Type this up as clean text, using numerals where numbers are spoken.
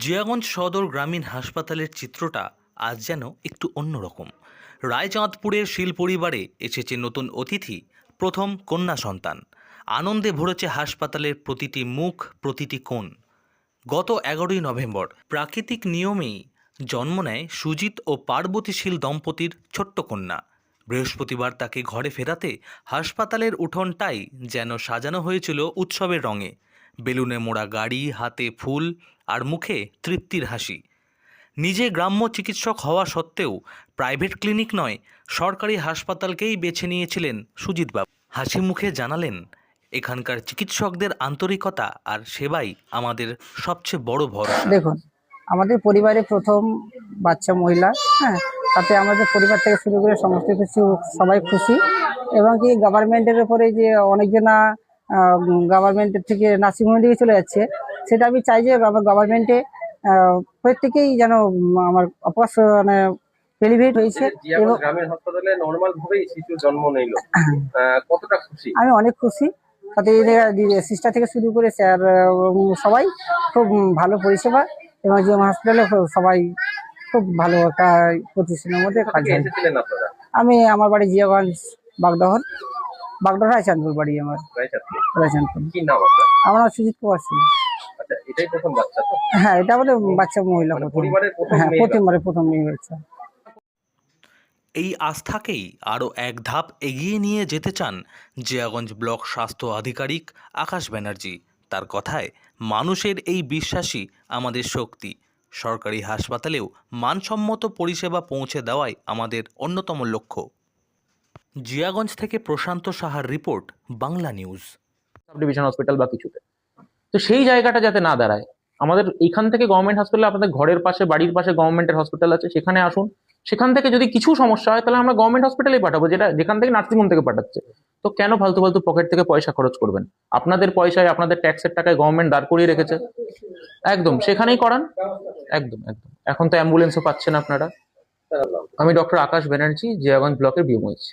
জিয়াগঞ্জ সদর গ্রামীণ হাসপাতালের চিত্রটা আজ যেন একটু অন্যরকম। রায়চাঁদপুরের শীল পরিবারে এসেছে নতুন অতিথি, প্রথম কন্যা সন্তান। আনন্দে ভরেছে হাসপাতালের প্রতিটি মুখ, প্রতিটি কোণ। গত 11ই নভেম্বর প্রাকৃতিক নিয়মেই জন্ম নেয় সুজিত ও পার্বতী শীল দম্পতির ছোট্ট কন্যা। বৃহস্পতিবার তাকে ঘরে ফেরাতে হাসপাতালের উঠোনটাই যেন সাজানো হয়েছিল উৎসবের রঙে। বেলুনে মোড়া গাড়ি, হাতে ফুল আর মুখে তৃপ্তির হাসি। নিজে গ্রাম্য চিকিৎসক হওয়া সত্ত্বেও প্রাইভেট ক্লিনিক নয়, সরকারি হাসপাতালকেই বেছে নিয়েছিলেন সুজিতবাবু। হাসি মুখে জানালেন, এখানকার চিকিৎসকদের আন্তরিকতা আর সেবাই আমাদের সবচেয়ে বড় ভরসা। দেখুন, আমাদের পরিবারে প্রথম বাচ্চা মহিলা, হ্যাঁ, তাতে আমাদের পরিবার থেকে শুরু করে সমস্ত কিছু সবাই খুশি। এবং কি গভর্নমেন্টের উপরে যে অনেকজনা গভর্নমেন্টের থেকে নার্সিংহোমের দিকে চলে যাচ্ছে, সেটা আমি চাই যে আমার গভর্নমেন্টে প্রত্যেকেই যেন আমার মানে ডেলিভারি হয়েছে। এবং গ্রামীণ হাসপাতালে নরমাল ভাবেই শিশু জন্ম নিল, কতটা খুশি? আমি অনেক খুশি। তাতে সিস্টার থেকে শুরু করে স্যার সবাই খুব ভালো পরিষেবা, এবং জিএম হসপিটালে সবাই খুব ভালো একটা প্রতিষ্ঠানের মধ্যে কাজ হয়। এসেছিলেন আপনারা? আমি আমার বাড়ি জিয়াগঞ্জ, বাগডহর রায়চাঁদপুর বাড়ি আমার। রায়চাঁদপুর। কি নাম আপনার? আমার নাম সুজিত কুমার সিং। আচ্ছা, এটাই প্রথম বাচ্চা তো? হ্যাঁ, এটা আমাদের বাচ্চা মহিলা প্রথম। পরিবারের প্রথম হ্যাঁ, মেয়ে? প্রথম মেয়ে হয়েছে। এই আস্থাকেই আরও এক ধাপ এগিয়ে নিয়ে যেতে চান জিয়াগঞ্জ ব্লক স্বাস্থ্য আধিকারিক আকাশ ব্যানার্জি। তার কথায়, মানুষের এই বিশ্বাসই আমাদের শক্তি। সরকারি হাসপাতালেও মানসম্মত পরিষেবা পৌঁছে দেওয়াই আমাদের অন্যতম লক্ষ্য। জিয়াগঞ্জ থেকে প্রশান্ত সাহার report, Bangla news. Sub division hospital বা কিছুতে, তো সেই জায়গাটা যাতে না দাঁড়ায়, আমাদের এখান থেকে গভর্নমেন্ট হসপিটাল, আপনাদের ঘরের পাশে, বাড়ির পাশে গভর্নমেন্টের হসপিটাল আছে, সেখানে আসুন। সেখান থেকে যদি কিছু সমস্যা হয়, তাহলে আমরা গভর্নমেন্ট হসপিটালেই পাঠাবো, যেখান থেকে নার্সিংহোম থেকে পাঠাচ্ছে। তো কেন ফালতু ফালতু পকেট থেকে পয়সা খরচ করবেন? আপনাদের পয়সায়, আপনাদের ট্যাক্সের টাকায় গভর্নমেন্ট দাঁড় করিয়ে রেখেছে, একদম সেখানেই করান। একদম একদম। এখন তো অ্যাম্বুলেন্সও পাচ্ছেন আপনারা। আমি ডক্টর আকাশ ব্যানার্জি, জিয়াগঞ্জ ব্লকের বিএমওইচ।